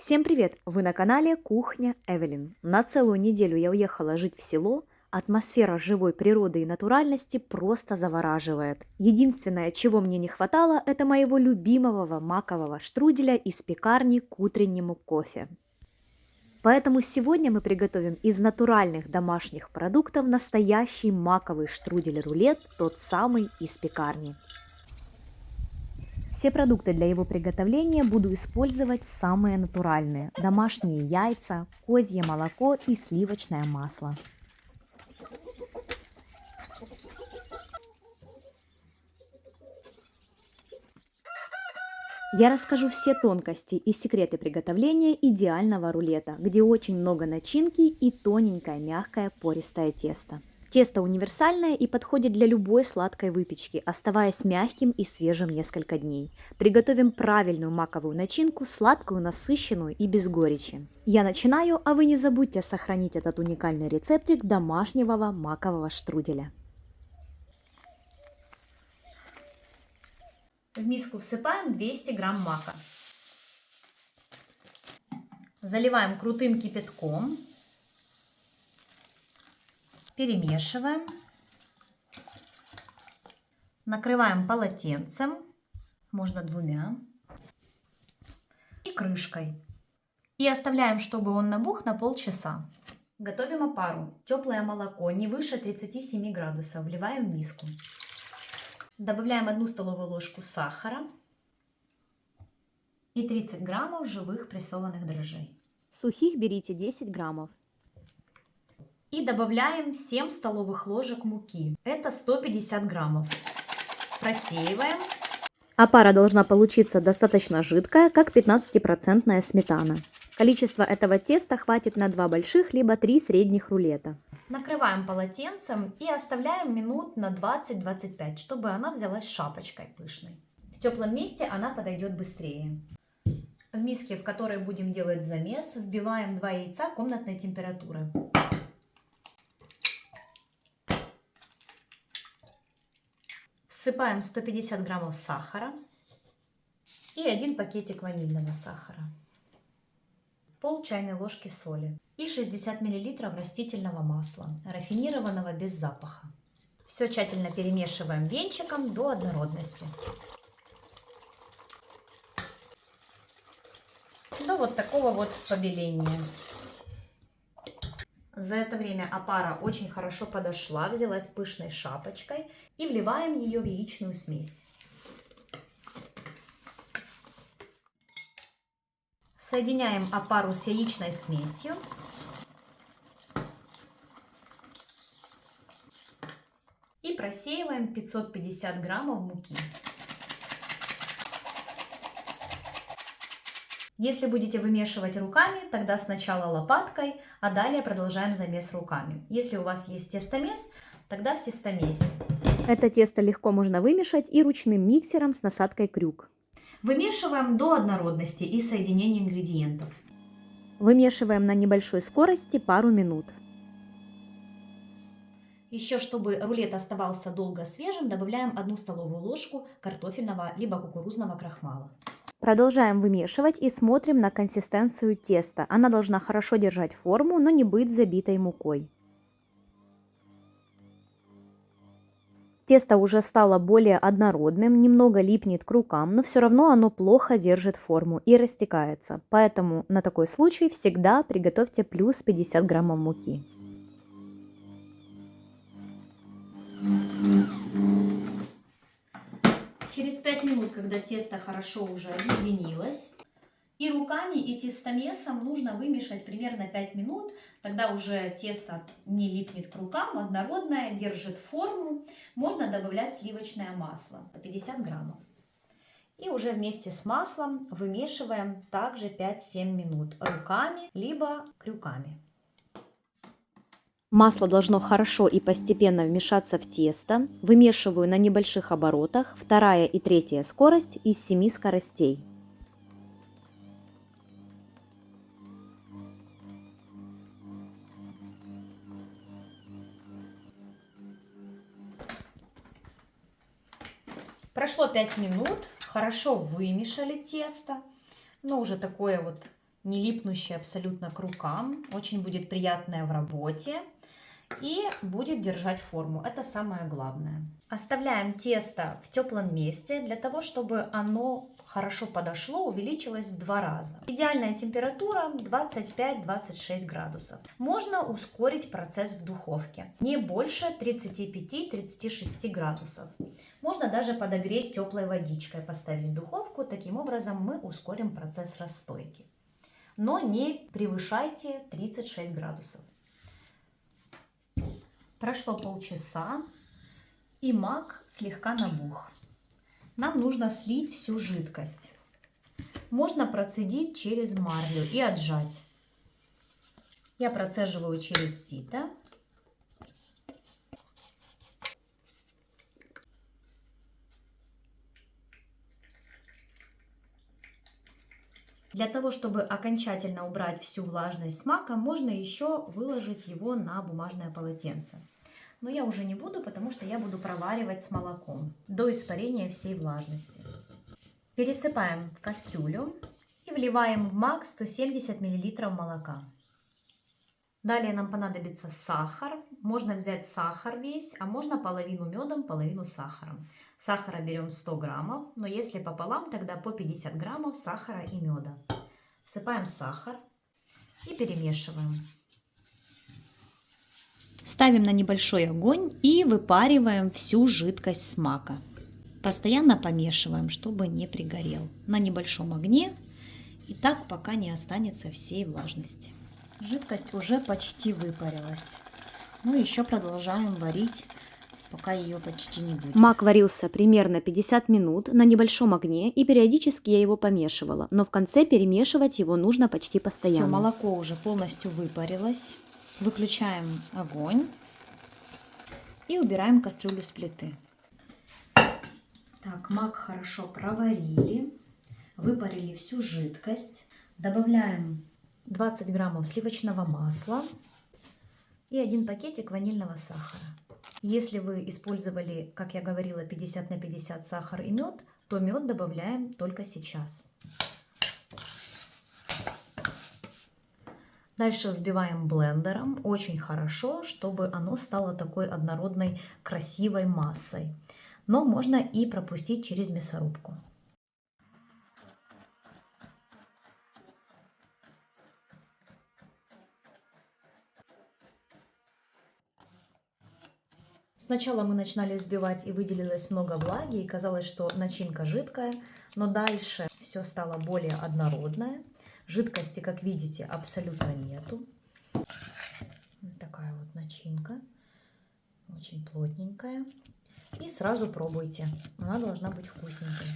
Всем привет! Вы на канале Кухня Эвелин. На целую неделю я уехала жить в село. Атмосфера живой природы и натуральности просто завораживает. Единственное, чего мне не хватало, это моего любимого макового штруделя из пекарни к утреннему кофе. Поэтому сегодня мы приготовим из натуральных домашних продуктов настоящий маковый штрудель-рулет, тот самый из пекарни. Все продукты для его приготовления буду использовать самые натуральные: домашние яйца, козье молоко и сливочное масло. Я расскажу все тонкости и секреты приготовления идеального рулета, где очень много начинки и тоненькое, мягкое, пористое тесто. Тесто универсальное и подходит для любой сладкой выпечки, оставаясь мягким и свежим несколько дней. Приготовим правильную маковую начинку, сладкую, насыщенную и без горечи. Я начинаю, а вы не забудьте сохранить этот уникальный рецептик домашнего макового штруделя. В миску всыпаем 200 грамм мака. Заливаем крутым кипятком. Перемешиваем. Накрываем полотенцем, можно двумя, и крышкой. И оставляем, чтобы он набух на полчаса. Готовим опару. Теплое молоко не выше 37 градусов. Вливаем в миску. Добавляем 1 столовую ложку сахара и 30 граммов живых прессованных дрожжей. Сухих берите 10 граммов. И добавляем 7 столовых ложек муки. Это 150 граммов. Просеиваем. Опара должна получиться достаточно жидкая, как 15% сметана. Количество этого теста хватит на 2 больших, либо 3 средних рулета. Накрываем полотенцем и оставляем минут на 20-25, чтобы она взялась шапочкой пышной. В теплом месте она подойдет быстрее. В миске, в которой будем делать замес, вбиваем 2 яйца комнатной температуры. Всыпаем 150 граммов сахара и 1 пакетик ванильного сахара, пол чайной ложки соли и 60 мл растительного масла, рафинированного без запаха. Все тщательно перемешиваем венчиком до однородности. До вот такого вот побеления. За это время опара очень хорошо подошла, взялась пышной шапочкой, и вливаем ее в яичную смесь. Соединяем опару с яичной смесью. И просеиваем 550 граммов муки. Если будете вымешивать руками, тогда сначала лопаткой, а далее продолжаем замес руками. Если у вас есть тестомес, тогда в тестомесе. Это тесто легко можно вымешать и ручным миксером с насадкой крюк. Вымешиваем до однородности и соединения ингредиентов. Вымешиваем на небольшой скорости пару минут. Еще, чтобы рулет оставался долго свежим, добавляем 1 столовую ложку картофельного либо кукурузного крахмала. Продолжаем вымешивать и смотрим на консистенцию теста. Она должна хорошо держать форму, но не быть забитой мукой. Тесто уже стало более однородным, немного липнет к рукам, но все равно оно плохо держит форму и растекается. Поэтому на такой случай всегда приготовьте плюс 50 граммов муки. Через 5 минут, когда тесто хорошо уже объединилось, и руками, и тестомесом нужно вымешать примерно 5 минут, тогда уже тесто не липнет к рукам, однородное, держит форму. Можно добавлять сливочное масло, 50 граммов. И уже вместе с маслом вымешиваем также 5-7 минут руками, либо крюками. Масло должно хорошо и постепенно вмешаться в тесто. Вымешиваю на небольших оборотах, 2 и 3 скорость из 7 скоростей. Прошло 5 минут, хорошо вымешали тесто, но уже такое вот не липнущее абсолютно к рукам, очень будет приятное в работе и будет держать форму. Это самое главное. Оставляем тесто в теплом месте для того, чтобы оно хорошо подошло, увеличилось в 2 раза. Идеальная температура 25-26 градусов. Можно ускорить процесс в духовке. Не больше 35-36 градусов. Можно даже подогреть теплой водичкой, поставить в духовку. Таким образом мы ускорим процесс расстойки. Но не превышайте 36 градусов. Прошло полчаса, и мак слегка набух. Нам нужно слить всю жидкость. Можно процедить через марлю и отжать. Я процеживаю через сито. Для того, чтобы окончательно убрать всю влажность с мака, можно еще выложить его на бумажное полотенце. Но я уже не буду, потому что я буду проваривать с молоком до испарения всей влажности. Пересыпаем в кастрюлю и вливаем в мак 170 мл молока. Далее нам понадобится сахар. Можно взять сахар весь, а можно половину медом, половину сахаром. Сахара берем 100 граммов, но если пополам, тогда по 50 граммов сахара и меда. Всыпаем сахар и перемешиваем. Ставим на небольшой огонь и выпариваем всю жидкость с мака. Постоянно помешиваем, чтобы не пригорел. На небольшом огне и так, пока не останется всей влажности. Жидкость уже почти выпарилась. Но еще продолжаем варить, пока ее почти не будет. Мак варился примерно 50 минут на небольшом огне, и периодически я его помешивала. Но в конце перемешивать его нужно почти постоянно. Все, молоко уже полностью выпарилось. Выключаем огонь и убираем кастрюлю с плиты. Так, мак хорошо проварили, выпарили всю жидкость. Добавляем 20 граммов сливочного масла и 1 пакетик ванильного сахара. Если вы использовали, как я говорила, 50 на 50 сахар и мед, то мед добавляем только сейчас. Дальше взбиваем блендером очень хорошо, чтобы оно стало такой однородной красивой массой. Но можно и пропустить через мясорубку. Сначала мы начинали взбивать и выделилось много влаги, и казалось, что начинка жидкая, но дальше все стало более однородное. Жидкости, как видите, абсолютно нету. Вот такая вот начинка, очень плотненькая. И сразу пробуйте, она должна быть вкусненькой.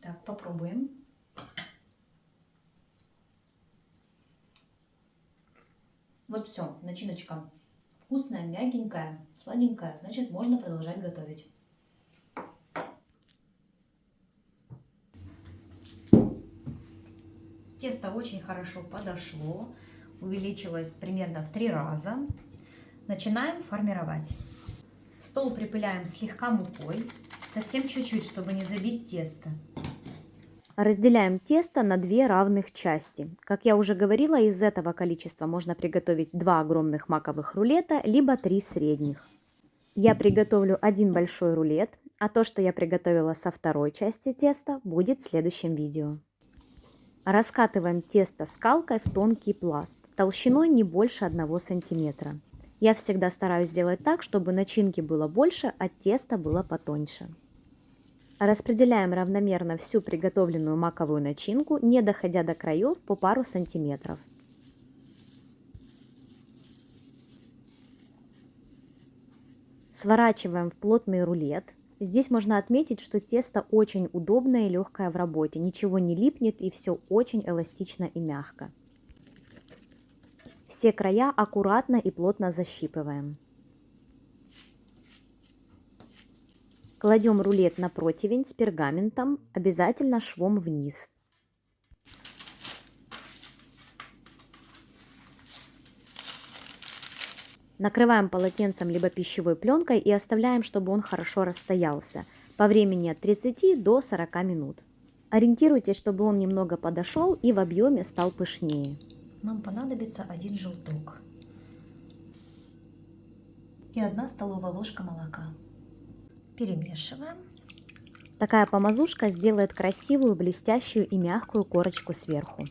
Так, попробуем. Вот все, начиночка вкусная, мягенькая, сладенькая, значит, можно продолжать готовить. Тесто очень хорошо подошло, увеличилось примерно в 3 раза. Начинаем формировать. Стол припыляем слегка мукой, совсем чуть-чуть, чтобы не забить тесто. Разделяем тесто на 2 равных части. Как я уже говорила, из этого количества можно приготовить 2 огромных маковых рулета, либо 3 средних. Я приготовлю 1 большой рулет, а то, что я приготовила со второй части теста, будет в следующем видео. Раскатываем тесто скалкой в тонкий пласт, толщиной не больше 1 см. Я всегда стараюсь сделать так, чтобы начинки было больше, а тесто было потоньше. Распределяем равномерно всю приготовленную маковую начинку, не доходя до краев, по пару сантиметров. Сворачиваем в плотный рулет. Здесь можно отметить, что тесто очень удобное и легкое в работе, ничего не липнет и все очень эластично и мягко. Все края аккуратно и плотно защипываем. Кладем рулет на противень с пергаментом, обязательно швом вниз. Накрываем полотенцем либо пищевой пленкой и оставляем, чтобы он хорошо расстоялся, по времени от 30 до 40 минут. Ориентируйтесь, чтобы он немного подошел и в объеме стал пышнее. Нам понадобится 1 желток и 1 столовая ложка молока. Перемешиваем. Такая помазушка сделает красивую, блестящую и мягкую корочку сверху.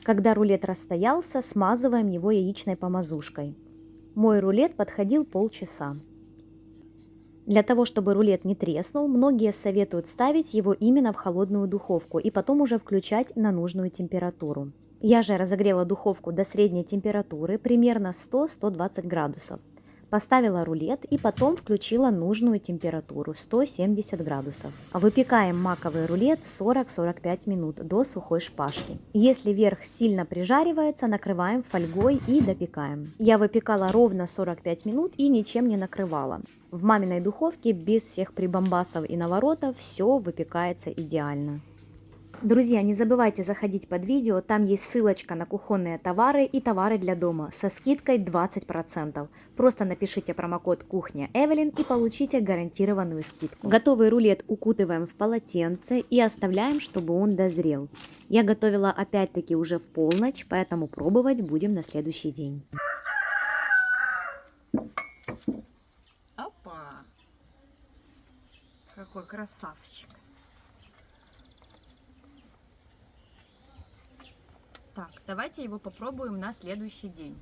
Когда рулет расстоялся, смазываем его яичной помазушкой. Мой рулет подходил полчаса. Для того, чтобы рулет не треснул, многие советуют ставить его именно в холодную духовку и потом уже включать на нужную температуру. Я же разогрела духовку до средней температуры, примерно 100-120 градусов. Поставила рулет и потом включила нужную температуру 170 градусов. Выпекаем маковый рулет 40-45 минут до сухой шпажки. Если верх сильно прижаривается, накрываем фольгой и допекаем. Я выпекала ровно 45 минут и ничем не накрывала. В маминой духовке без всех прибамбасов и наворотов все выпекается идеально. Друзья, не забывайте заходить под видео, там есть ссылочка на кухонные товары и товары для дома со скидкой 20%. Просто напишите промокод «Кухня Эвелин» и получите гарантированную скидку. Готовый рулет укутываем в полотенце и оставляем, чтобы он дозрел. Я готовила опять-таки уже в полночь, поэтому пробовать будем на следующий день. Опа! Какой красавчик! Так, давайте его попробуем на следующий день.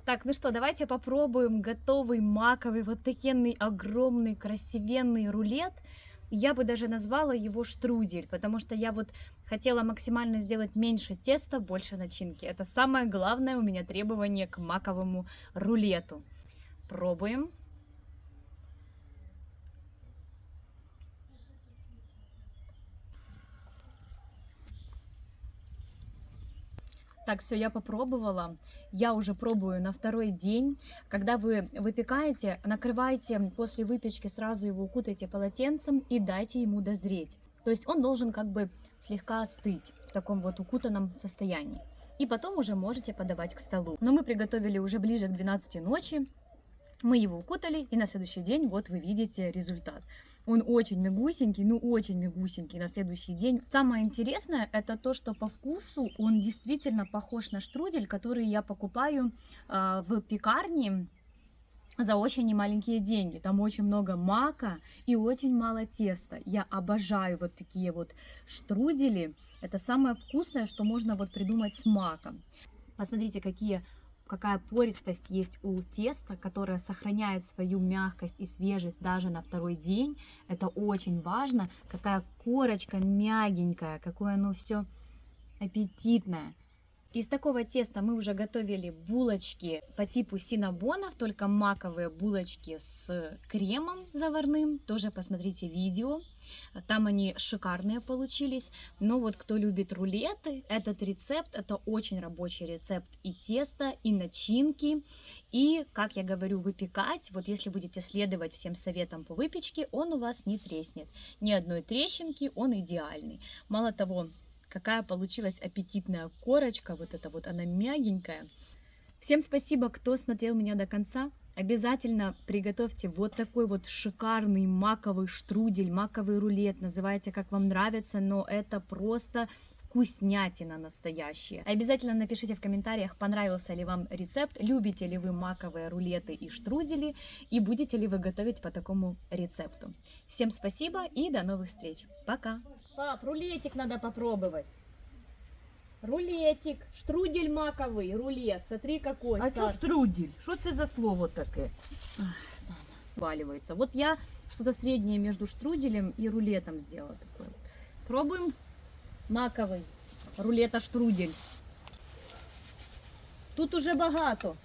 Так, ну что, давайте попробуем готовый маковый, вот такой огромный, красивенный рулет. Я бы даже назвала его штрудель, потому что я вот хотела максимально сделать меньше теста, больше начинки. Это самое главное у меня требование к маковому рулету. Пробуем. Так, все, я попробовала. Я уже пробую на второй день. Когда вы выпекаете, накрывайте после выпечки, сразу его укутайте полотенцем и дайте ему дозреть. То есть он должен как бы слегка остыть в таком вот укутанном состоянии. И потом уже можете подавать к столу. Но мы приготовили уже ближе к 12 ночи. Мы его укутали, и на следующий день вот вы видите результат. Он очень мягусенький, ну очень мягусенький на следующий день. Самое интересное это то, что по вкусу он действительно похож на штрудель, который я покупаю в пекарне за очень немаленькие деньги. Там очень много мака и очень мало теста. Я обожаю вот такие вот штрудели. Это самое вкусное, что можно вот придумать с маком. Посмотрите, какая пористость есть у теста, которое сохраняет свою мягкость и свежесть даже на второй день. Это очень важно. Какая корочка мягенькая, какое оно все аппетитное. Из такого теста мы уже готовили булочки по типу синнабонов, только маковые булочки с кремом заварным. Тоже посмотрите видео, там они шикарные получились. Но вот кто любит рулеты, этот рецепт, это очень рабочий рецепт и теста, и начинки. И, как я говорю, выпекать, вот если будете следовать всем советам по выпечке, он у вас не треснет. Ни одной трещинки, он идеальный. Мало того, какая получилась аппетитная корочка, вот эта вот она мягенькая. Всем спасибо, кто смотрел меня до конца. Обязательно приготовьте вот такой вот шикарный маковый штрудель, маковый рулет, называйте как вам нравится, но это просто вкуснятина настоящая. Обязательно напишите в комментариях, понравился ли вам рецепт, любите ли вы маковые рулеты и штрудели, и будете ли вы готовить по такому рецепту. Всем спасибо и до новых встреч. Пока! Пап, рулетик надо попробовать. Рулетик, штрудель маковий, рулет. Смотри какой. А що штрудель? Що це за слово таке? валивается. Вот я что-то среднее между штруделем и рулетом сделала такое. Пробуем маковий рулета-штрудель. Тут уже багато.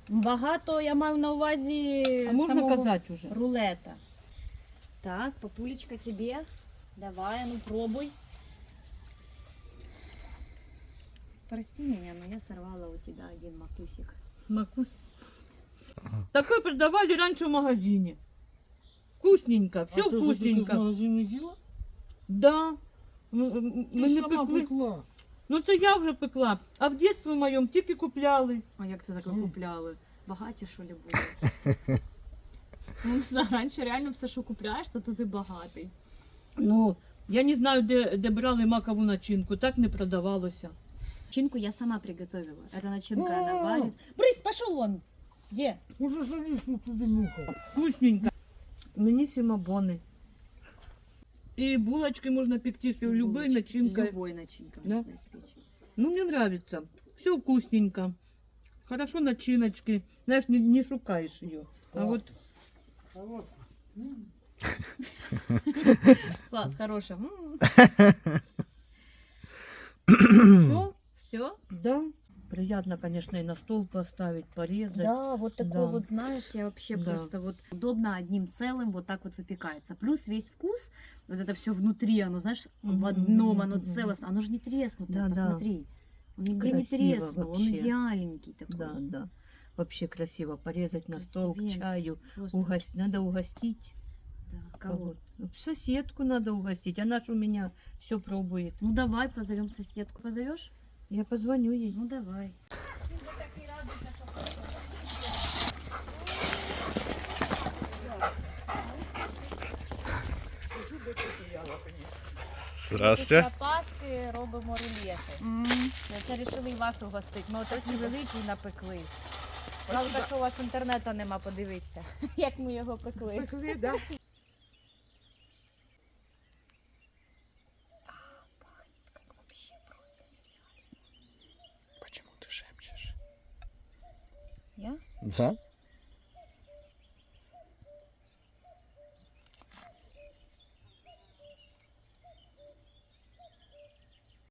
Багато, я маю на увазі А можна самого казати уже? рулета. Так, папулечка, тебе. Давай, а ну пробуй. Прости меня, но я сорвала у тебя один макусик. Маку. Такое продавали раньше в магазине. Вкусненько, все А ти вкусненько. з магазину їла? Да. Ти Ми не сама пекли. пекла. Ну це я вже пекла. А в дитинстві моєму тільки купляли. А як це таке Ну. купляли? Багаті, що ли, були? Ну, раніше реально все, що купляєш, то ти багатий. Ну, я не знаю, де брали макову начинку, так не продавалося. Начинку я сама приготовила. Это начинка, она О! варит. Брысь, пошел вон! Где? Уже завіснув туди муха. Вкусненько. Мені сімабони. І булочки можна пекти з любой Булочки. начинкой. Любой начинкой Да. можно испечь. Ну, мне нравится. Все вкусненько. Хорошо начиночки. Знаешь, не шукаешь ее. А О. вот Хороша. Класс, хорошая. все, Все? да. Приятно, конечно, и на стол поставить, порезать. Да, вот такой Да. вот, знаешь, я вообще Да. просто вот удобно одним целым вот так вот выпекается. Плюс весь вкус, вот это все внутри, оно, знаешь, в Мгм, одном, мгм, оно мгм. целостно, оно же не треснутое, Да, да. посмотри. Он нигде не Красиво треснул, он вообще. идеальненький такой. Да, да. Вообще красиво порезать на стол к Красивенький, чаю. просто Надо красивенький. угостить. Да, кого? Соседку надо угостить. Она ж у меня все пробует. Ну давай позовем соседку. Позовешь? Я позвоню ей. Ну давай. Здрасте. Після Пасхи робимо рулети. Це вирішили і вас угостити. Ми отакі великі напекли. Правда, що у вас інтернету нема, подивитися, як ми його пекли. Почему ты шепчешь? Я? Да?